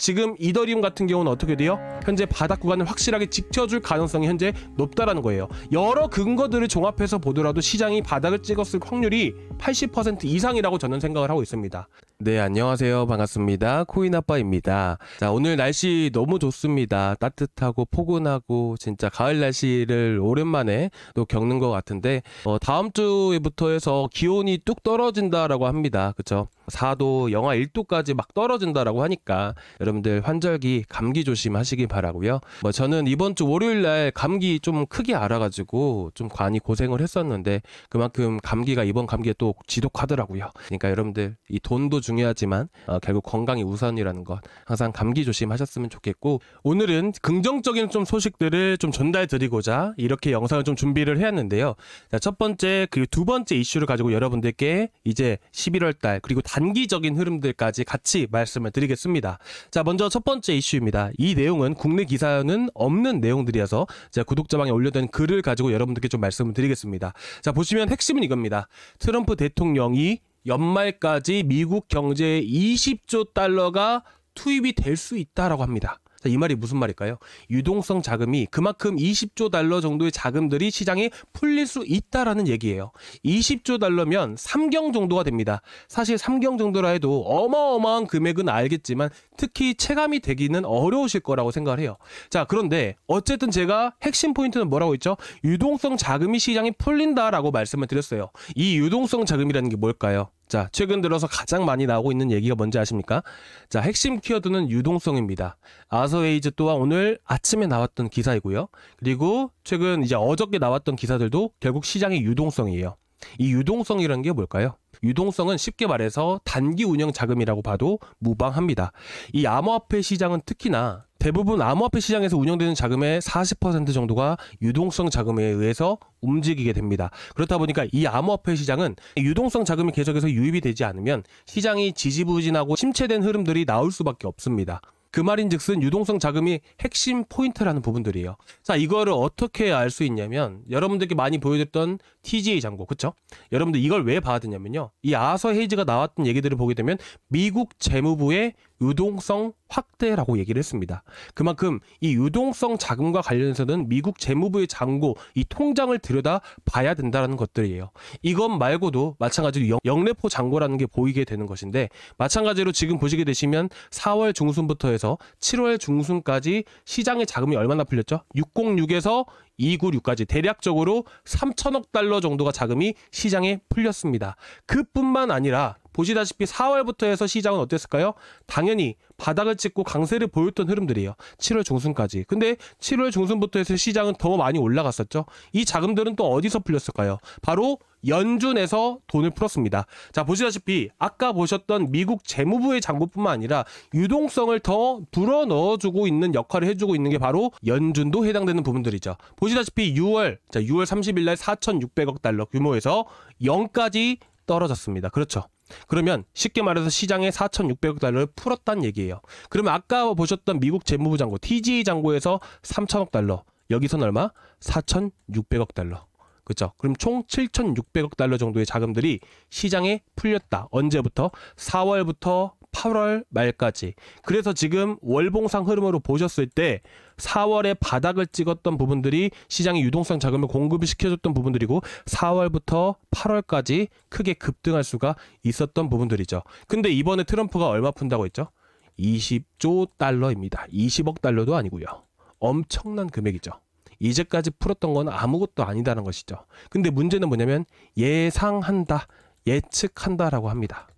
지금 이더리움 같은 경우는 어떻게 돼요? 현재 바닥 구간을 확실하게 지켜줄 가능성이 현재 높다라는 거예요. 여러 근거들을 종합해서 보더라도 시장이 바닥을 찍었을 확률이 80% 이상이라고 저는 생각을 하고 있습니다. 네, 안녕하세요. 반갑습니다. 코인아빠입니다. 자, 오늘 날씨 너무 좋습니다. 따뜻하고 포근하고 진짜 가을 날씨를 오랜만에 또 겪는 것 같은데 다음 주부터 해서 기온이 뚝 떨어진다라고 합니다. 그쵸? 4도, 영하 1도까지 막 떨어진다라고 하니까 여러분들 환절기 감기 조심하시기 바라고요. 저는 이번 주 월요일 날 감기 좀 크게 알아가지고 좀 많이 고생을 했었는데 그만큼 감기가 이번 감기에 또 지독하더라고요. 그러니까 여러분들 이 돈도 중요하지만 결국 건강이 우선이라는 것 항상 감기 조심하셨으면 좋겠고, 오늘은 긍정적인 좀 소식들을 좀 전달 드리고자 이렇게 영상을 좀 준비를 해왔는데요. 자, 첫 번째 그리고 두 번째 이슈를 가지고 여러분들께 이제 11월 달 그리고 단기적인 흐름들까지 같이 말씀을 드리겠습니다. 자, 먼저 첫 번째 이슈입니다. 이 내용은 국내 기사는 없는 내용들이어서 제가 구독자방에 올려둔 글을 가지고 여러분들께 좀 말씀을 드리겠습니다. 자, 보시면 핵심은 이겁니다. 트럼프 대통령이 연말까지 미국 경제에 20조 달러가 투입이 될 수 있다라고 합니다. 자, 이 말이 무슨 말일까요? 유동성 자금이 그만큼 20조 달러 정도의 자금들이 시장에 풀릴 수 있다라는 얘기예요. 20조 달러면 3경 정도가 됩니다. 사실 3경 정도라 해도 어마어마한 금액은 알겠지만 특히 체감이 되기는 어려우실 거라고 생각을 해요. 자, 그런데 어쨌든 제가 핵심 포인트는 뭐라고 했죠? 유동성 자금이 시장에 풀린다라고 말씀을 드렸어요. 이 유동성 자금이라는 게 뭘까요? 자, 최근 들어서 가장 많이 나오고 있는 얘기가 뭔지 아십니까? 자, 핵심 키워드는 유동성입니다. 아서웨이즈 또한 오늘 아침에 나왔던 기사이고요. 그리고 최근 이제 어저께 나왔던 기사들도 결국 시장의 유동성이에요. 이 유동성이라는 게 뭘까요? 유동성은 쉽게 말해서 단기 운영 자금이라고 봐도 무방합니다. 이 암호화폐 시장은 특히나 대부분 암호화폐 시장에서 운영되는 자금의 40% 정도가 유동성 자금에 의해서 움직이게 됩니다. 그렇다 보니까 이 암호화폐 시장은 유동성 자금이 계속해서 유입이 되지 않으면 시장이 지지부진하고 침체된 흐름들이 나올 수밖에 없습니다. 그 말인즉슨 유동성 자금이 핵심 포인트라는 부분들이에요. 자, 이거를 어떻게 알 수 있냐면 여러분들께 많이 보여줬던 TGA 잔고, 그쵸? 여러분들 이걸 왜 봐야 되냐면요, 이 아서헤이즈가 나왔던 얘기들을 보게 되면 미국 재무부의 유동성 확대라고 얘기를 했습니다. 그만큼 이 유동성 자금과 관련해서는 미국 재무부의 잔고, 이 통장을 들여다 봐야 된다는 것들이에요. 이것 말고도 마찬가지로 영래포 잔고라는 게 보이게 되는 것인데, 마찬가지로 지금 보시게 되시면 4월 중순부터 해서 7월 중순까지 시장의 자금이 얼마나 풀렸죠? 606에서 296까지 대략적으로 3천억 달러 정도가 자금이 시장에 풀렸습니다. 그뿐만 아니라 보시다시피 4월부터 해서 시장은 어땠을까요? 당연히 바닥을 찍고 강세를 보였던 흐름들이에요. 7월 중순까지. 근데 7월 중순부터 해서 시장은 더 많이 올라갔었죠. 이 자금들은 또 어디서 풀렸을까요? 바로 연준에서 돈을 풀었습니다. 자, 보시다시피 아까 보셨던 미국 재무부의 잔고뿐만 아니라 유동성을 더 불어 넣어주고 있는 역할을 해주고 있는 게 바로 연준도 해당되는 부분들이죠. 보시다시피 6월 30일 날 4,600억 달러 규모에서 0까지 떨어졌습니다. 그렇죠. 그러면 쉽게 말해서 시장에 4,600억 달러를 풀었다는 얘기예요. 그러면 아까 보셨던 미국 재무부 잔고 TGA 잔고에서 3천억 달러, 여기서는 얼마? 4,600억 달러. 그렇죠? 그럼 총 7,600억 달러 정도의 자금들이 시장에 풀렸다. 언제부터? 4월부터 8월 말까지. 그래서 지금 월봉상 흐름으로 보셨을 때 4월에 바닥을 찍었던 부분들이 시장의 유동성 자금을 공급을 시켜줬던 부분들이고 4월부터 8월까지 크게 급등할 수가 있었던 부분들이죠. 근데 이번에 트럼프가 얼마 푼다고 했죠? 20조 달러입니다. 20억 달러도 아니고요. 엄청난 금액이죠. 이제까지 풀었던 건 아무것도 아니다는 것이죠. 근데 문제는 뭐냐면 예상한다, 예측한다라고 합니다.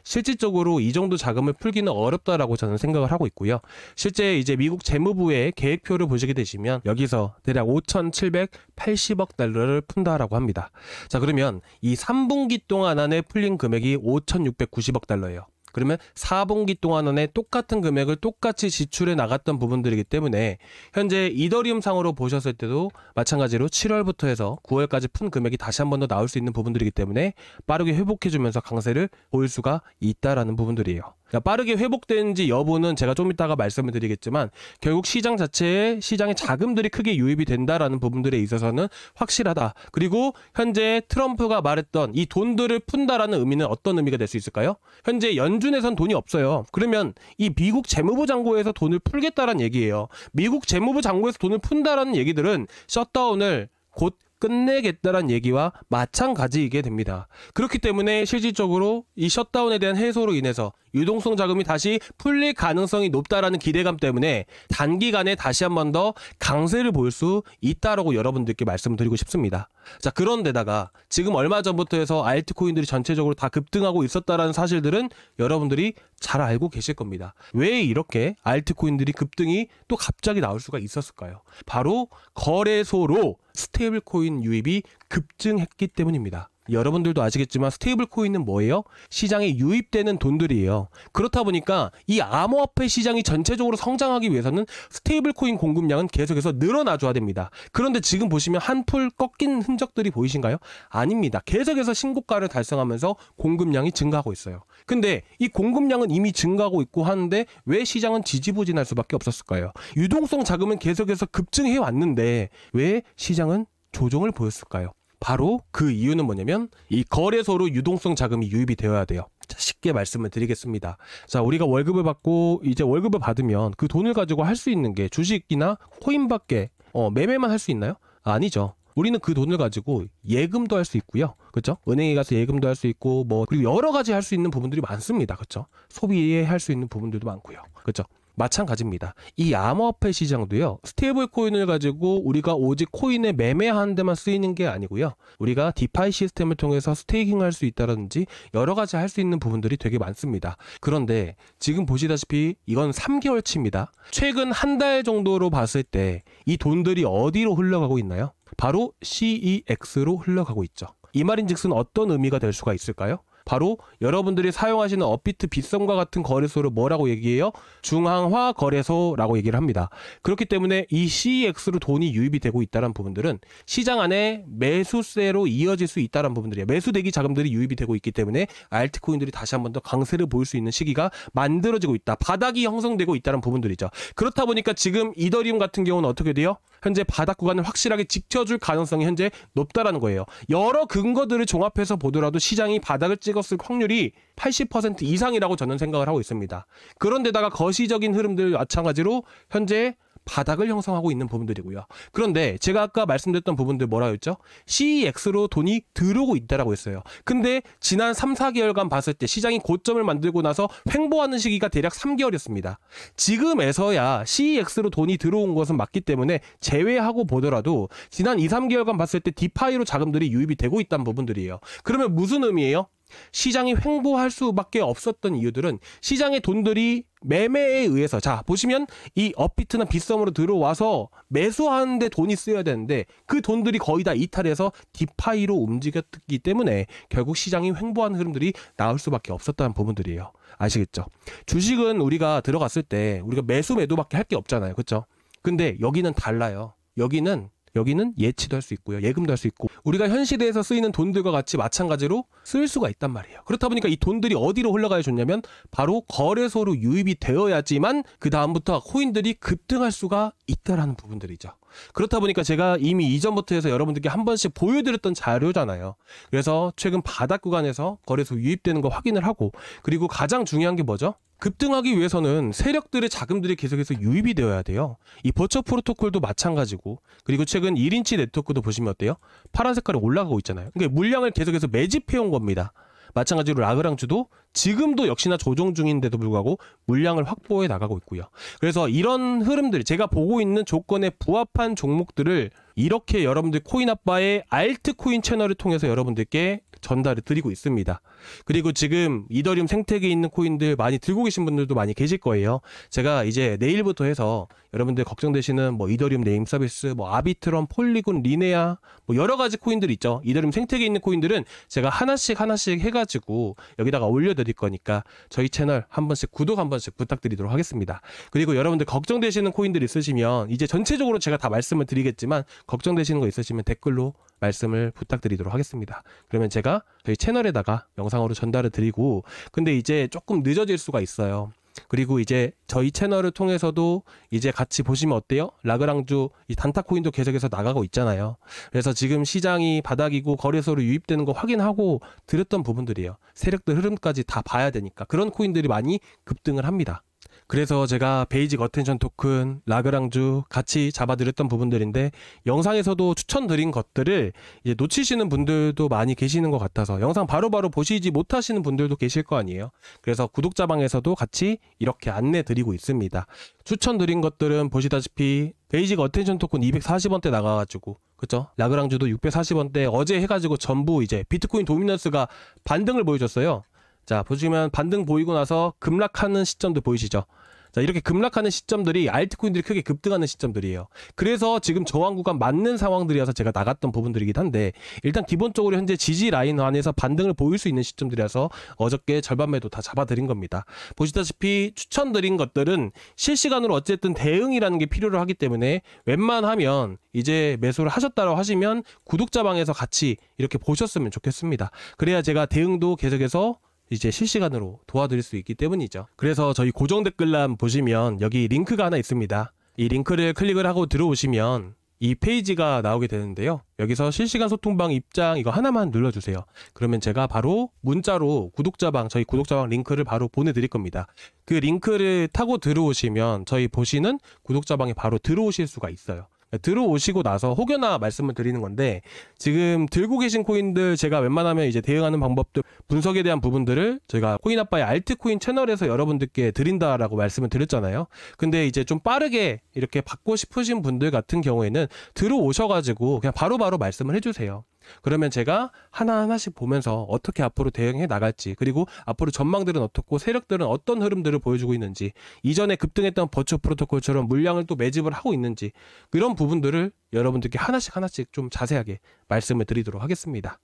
실질적으로 이 정도 자금을 풀기는 어렵다라고 저는 생각을 하고 있고요. 실제 이제 미국 재무부의 계획표를 보시게 되시면 여기서 대략 5,780억 달러를 푼다라고 합니다. 자, 그러면 이 3분기 동안 안에 풀린 금액이 5,690억 달러예요. 그러면 4분기 동안 안에 똑같은 금액을 똑같이 지출해 나갔던 부분들이기 때문에 현재 이더리움 상으로 보셨을 때도 마찬가지로 7월부터 해서 9월까지 푼 금액이 다시 한 번 더 나올 수 있는 부분들이기 때문에 빠르게 회복해주면서 강세를 보일 수가 있다라는 부분들이에요. 빠르게 회복되는지 여부는 제가 좀 이따가 말씀을 드리겠지만 결국 시장 자체에 시장에 자금들이 크게 유입이 된다라는 부분들에 있어서는 확실하다. 그리고 현재 트럼프가 말했던 이 돈들을 푼다라는 의미는 어떤 의미가 될 수 있을까요? 현재 연준에선 돈이 없어요. 그러면 이 미국 재무부 장고에서 돈을 풀겠다라는 얘기예요. 미국 재무부 장고에서 돈을 푼다라는 얘기들은 셧다운을 곧 끝내겠다라는 얘기와 마찬가지이게 됩니다. 그렇기 때문에 실질적으로 이 셧다운에 대한 해소로 인해서 유동성 자금이 다시 풀릴 가능성이 높다라는 기대감 때문에 단기간에 다시 한 번 더 강세를 보일 수 있다라고 여러분들께 말씀드리고 싶습니다. 자, 그런데다가 지금 얼마 전부터 해서 알트코인들이 전체적으로 다 급등하고 있었다라는 사실들은 여러분들이 잘 알고 계실 겁니다. 왜 이렇게 알트코인들이 급등이 또 갑자기 나올 수가 있었을까요? 바로 거래소로 스테이블 코인 유입이 급증했기 때문입니다. 여러분들도 아시겠지만 스테이블 코인은 뭐예요? 시장에 유입되는 돈들이에요. 그렇다 보니까 이 암호화폐 시장이 전체적으로 성장하기 위해서는 스테이블 코인 공급량은 계속해서 늘어나줘야 됩니다. 그런데 지금 보시면 한풀 꺾인 흔적들이 보이신가요? 아닙니다. 계속해서 신고가를 달성하면서 공급량이 증가하고 있어요. 근데 이 공급량은 이미 증가하고 있고 하는데 왜 시장은 지지부진할 수밖에 없었을까요? 유동성 자금은 계속해서 급증해 왔는데 왜 시장은 조정을 보였을까요? 바로 그 이유는 뭐냐면 이 거래소로 유동성 자금이 유입이 되어야 돼요. 자, 쉽게 말씀을 드리겠습니다. 자, 우리가 월급을 받고 이제 월급을 받으면 그 돈을 가지고 할 수 있는 게 주식이나 코인밖에 매매만 할 수 있나요? 아니죠. 우리는 그 돈을 가지고 예금도 할 수 있고요. 그렇죠? 은행에 가서 예금도 할 수 있고 그리고 여러 가지 할 수 있는 부분들이 많습니다. 그렇죠? 소비에 할 수 있는 부분들도 많고요. 그렇죠? 마찬가지입니다. 이 암호화폐 시장도요. 스테이블 코인을 가지고 우리가 오직 코인을 매매하는 데만 쓰이는 게 아니고요. 우리가 디파이 시스템을 통해서 스테이킹할 수 있다든지 여러 가지 할 수 있는 부분들이 되게 많습니다. 그런데 지금 보시다시피 이건 3개월치입니다. 최근 한 달 정도로 봤을 때 이 돈들이 어디로 흘러가고 있나요? 바로 CEX로 흘러가고 있죠. 이 말인즉슨 어떤 의미가 될 수가 있을까요? 바로 여러분들이 사용하시는 업비트 빗썸과 같은 거래소를 뭐라고 얘기해요? 중앙화 거래소라고 얘기를 합니다. 그렇기 때문에 이 CEX로 돈이 유입이 되고 있다는 부분들은 시장 안에 매수세로 이어질 수 있다는 부분들이에요. 매수대기 자금들이 유입이 되고 있기 때문에 알트코인들이 다시 한 번 더 강세를 보일 수 있는 시기가 만들어지고 있다. 바닥이 형성되고 있다는 부분들이죠. 그렇다 보니까 지금 이더리움 같은 경우는 어떻게 돼요? 현재 바닥 구간을 확실하게 지켜줄 가능성이 현재 높다라는 거예요. 여러 근거들을 종합해서 보더라도 시장이 바닥을 찍었을 확률이 80% 이상이라고 저는 생각을 하고 있습니다. 그런데다가 거시적인 흐름들 마찬가지로 현재 바닥을 형성하고 있는 부분들이고요. 그런데 제가 아까 말씀드렸던 부분들 뭐라고 했죠? CEX로 돈이 들어오고 있다라고 했어요. 근데 지난 3, 4개월간 봤을 때 시장이 고점을 만들고 나서 횡보하는 시기가 대략 3개월이었습니다. 지금에서야 CEX로 돈이 들어온 것은 맞기 때문에 제외하고 보더라도 지난 2, 3개월간 봤을 때 디파이로 자금들이 유입이 되고 있다는 부분들이에요. 그러면 무슨 의미예요? 시장이 횡보할 수밖에 없었던 이유들은 시장의 돈들이 매매에 의해서, 자 보시면 이 업비트나 빗썸으로 들어와서 매수하는데 돈이 쓰여야 되는데 그 돈들이 거의 다 이탈해서 디파이로 움직였기 때문에 결국 시장이 횡보하는 흐름들이 나올 수밖에 없었다는 부분들이에요. 아시겠죠? 주식은 우리가 들어갔을 때 우리가 매수 매도밖에 할 게 없잖아요. 그렇죠? 근데 여기는 달라요. 여기는 예치도 할 수 있고요. 예금도 할 수 있고 우리가 현 시대에서 쓰이는 돈들과 같이 마찬가지로 쓸 수가 있단 말이에요. 그렇다 보니까 이 돈들이 어디로 흘러가야 좋냐면 바로 거래소로 유입이 되어야지만 그 다음부터 코인들이 급등할 수가 있다라는 부분들이죠. 그렇다 보니까 제가 이미 이전부터 해서 여러분들께 한 번씩 보여드렸던 자료잖아요. 그래서 최근 바닥 구간에서 거래소 유입되는 거 확인을 하고 그리고 가장 중요한 게 뭐죠? 급등하기 위해서는 세력들의 자금들이 계속해서 유입이 되어야 돼요. 이 버처 프로토콜도 마찬가지고 그리고 최근 1인치 네트워크도 보시면 어때요? 파란 색깔이 올라가고 있잖아요. 그러니까 물량을 계속해서 매집해온 겁니다. 마찬가지로 라그랑주도 지금도 역시나 조정 중인데도 불구하고 물량을 확보해 나가고 있고요. 그래서 이런 흐름들 제가 보고 있는 조건에 부합한 종목들을 이렇게 여러분들 코인아빠의 알트코인 채널을 통해서 여러분들께 전달을 드리고 있습니다. 그리고 지금 이더리움 생태계에 있는 코인들 많이 들고 계신 분들도 많이 계실 거예요. 제가 이제 내일부터 해서 여러분들 걱정되시는 뭐 이더리움 네임 서비스, 뭐 아비트럼, 폴리곤, 리네아 뭐 여러 가지 코인들 있죠. 이더리움 생태계에 있는 코인들은 제가 하나씩 해가지고 여기다가 올려드릴게요. 드릴 거니까 저희 채널 한 번씩 구독 한 번씩 부탁드리도록 하겠습니다. 그리고 여러분들 걱정되시는 코인들 있으시면 이제 전체적으로 제가 다 말씀을 드리겠지만 걱정되시는 거 있으시면 댓글로 말씀을 부탁드리도록 하겠습니다. 그러면 제가 저희 채널에다가 영상으로 전달을 드리고, 근데 이제 조금 늦어질 수가 있어요. 그리고 이제 저희 채널을 통해서도 이제 같이 보시면 어때요? 라그랑주 이 단타 코인도 계속해서 나가고 있잖아요. 그래서 지금 시장이 바닥이고 거래소로 유입되는 거 확인하고 드렸던 부분들이에요. 세력들 흐름까지 다 봐야 되니까 그런 코인들이 많이 급등을 합니다. 그래서 제가 베이직 어텐션 토큰, 라그랑주 같이 잡아드렸던 부분들인데, 영상에서도 추천드린 것들을 이제 놓치시는 분들도 많이 계시는 것 같아서 영상 바로바로 보시지 못하시는 분들도 계실 거 아니에요. 그래서 구독자방에서도 같이 이렇게 안내 드리고 있습니다. 추천드린 것들은 보시다시피 베이직 어텐션 토큰 240원대 나가가지고, 그쵸? 라그랑주도 640원대 어제 해가지고 전부 이제 비트코인 도미넌스가 반등을 보여줬어요. 자, 보시면 반등 보이고 나서 급락하는 시점도 보이시죠? 자, 이렇게 급락하는 시점들이 알트코인들이 크게 급등하는 시점들이에요. 그래서 지금 저항 구간 맞는 상황들이어서 제가 나갔던 부분들이긴 한데, 일단 기본적으로 현재 지지 라인 안에서 반등을 보일 수 있는 시점들이라서 어저께 절반 매도 다 잡아드린 겁니다. 보시다시피 추천드린 것들은 실시간으로 어쨌든 대응이라는 게 필요로 하기 때문에 웬만하면 이제 매수를 하셨다고 하시면 구독자방에서 같이 이렇게 보셨으면 좋겠습니다. 그래야 제가 대응도 계속해서 이제 실시간으로 도와드릴 수 있기 때문이죠. 그래서 저희 고정 댓글란 보시면 여기 링크가 하나 있습니다. 이 링크를 클릭을 하고 들어오시면 이 페이지가 나오게 되는데요. 여기서 실시간 소통방 입장 이거 하나만 눌러주세요. 그러면 제가 바로 문자로 구독자방, 저희 구독자방 링크를 바로 보내드릴 겁니다. 그 링크를 타고 들어오시면 저희 보시는 구독자방에 바로 들어오실 수가 있어요. 들어오시고 나서 혹여나 말씀을 드리는 건데, 지금 들고 계신 코인들 제가 웬만하면 이제 대응하는 방법들 분석에 대한 부분들을 저희가 코인아빠의 알트코인 채널에서 여러분들께 드린다라고 말씀을 드렸잖아요. 근데 이제 좀 빠르게 이렇게 받고 싶으신 분들 같은 경우에는 들어오셔가지고 그냥 바로바로 말씀을 해주세요. 그러면 제가 하나하나씩 보면서 어떻게 앞으로 대응해 나갈지, 그리고 앞으로 전망들은 어떻고 세력들은 어떤 흐름들을 보여주고 있는지, 이전에 급등했던 버추어 프로토콜처럼 물량을 또 매집을 하고 있는지, 이런 부분들을 여러분들께 하나씩 좀 자세하게 말씀을 드리도록 하겠습니다.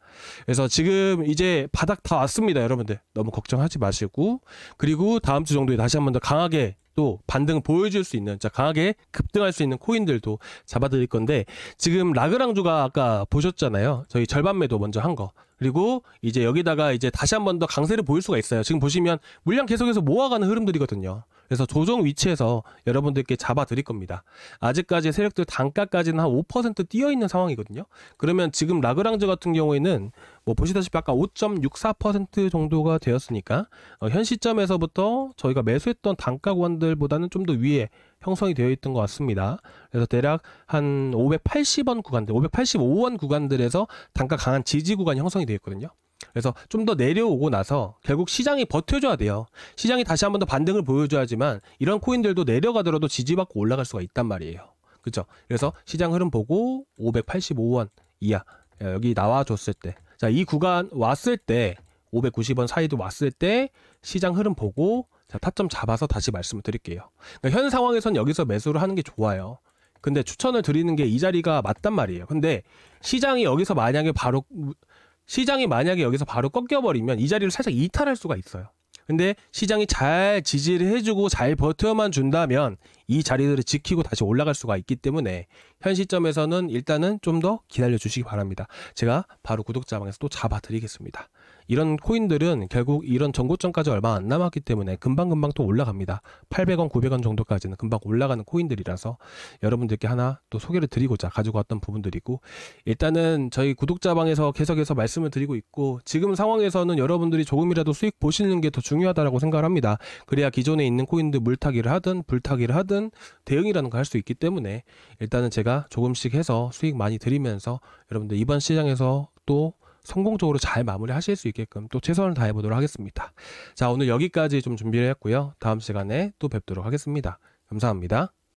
그래서 지금 이제 바닥 다 왔습니다. 여러분들 너무 걱정하지 마시고, 그리고 다음 주 정도에 다시 한번 더 강하게 또 반등 보여줄 수 있는, 자, 강하게 급등할 수 있는 코인들도 잡아드릴 건데, 지금 라그랑주가 아까 보셨잖아요. 저희 절반 매도 먼저 한 거. 그리고 이제 여기다가 이제 다시 한 번 더 강세를 보일 수가 있어요. 지금 보시면 물량 계속해서 모아가는 흐름들이거든요. 그래서 조정 위치에서 여러분들께 잡아드릴 겁니다. 아직까지 세력들 단가까지는 한 5% 뛰어있는 상황이거든요. 그러면 지금 라그랑주 같은 경우에는 뭐 보시다시피 아까 5.64% 정도가 되었으니까 현 시점에서부터 저희가 매수했던 단가 구간들보다는 좀 더 위에 형성이 되어 있던 것 같습니다. 그래서 대략 한 580원 구간들, 585원 구간들에서 단가 강한 지지 구간이 형성이 되어 있거든요. 그래서 좀 더 내려오고 나서 결국 시장이 버텨줘야 돼요. 시장이 다시 한 번 더 반등을 보여줘야지만 이런 코인들도 내려가더라도 지지받고 올라갈 수가 있단 말이에요. 그렇죠? 그래서 시장 흐름 보고 585원 이하 여기 나와줬을 때, 자, 이 구간 왔을 때 590원 사이도 왔을 때 시장 흐름 보고 자, 타점 잡아서 다시 말씀을 드릴게요. 그러니까 현 상황에선 여기서 매수를 하는 게 좋아요. 근데 추천을 드리는 게 이 자리가 맞단 말이에요. 근데 시장이 만약에 여기서 바로 꺾여버리면 이 자리를 살짝 이탈할 수가 있어요. 근데 시장이 잘 지지를 해주고 잘 버텨만 준다면 이 자리들을 지키고 다시 올라갈 수가 있기 때문에 현 시점에서는 일단은 좀 더 기다려 주시기 바랍니다. 제가 바로 구독자방에서 또 잡아드리겠습니다. 이런 코인들은 결국 이런 전고점까지 얼마 안 남았기 때문에 금방금방 또 올라갑니다. 800원, 900원 정도까지는 금방 올라가는 코인들이라서 여러분들께 하나 또 소개를 드리고자 가지고 왔던 부분들이고, 일단은 저희 구독자방에서 계속해서 말씀을 드리고 있고, 지금 상황에서는 여러분들이 조금이라도 수익 보시는 게 더 중요하다고 생각을 합니다. 그래야 기존에 있는 코인들 물타기를 하든 불타기를 하든 대응이라는 걸 할 수 있기 때문에 일단은 제가 조금씩 해서 수익 많이 드리면서 여러분들 이번 시장에서 또 성공적으로 잘 마무리 하실 수 있게끔 또 최선을 다해 보도록 하겠습니다. 자, 오늘 여기까지 좀 준비를 했고요. 다음 시간에 또 뵙도록 하겠습니다. 감사합니다.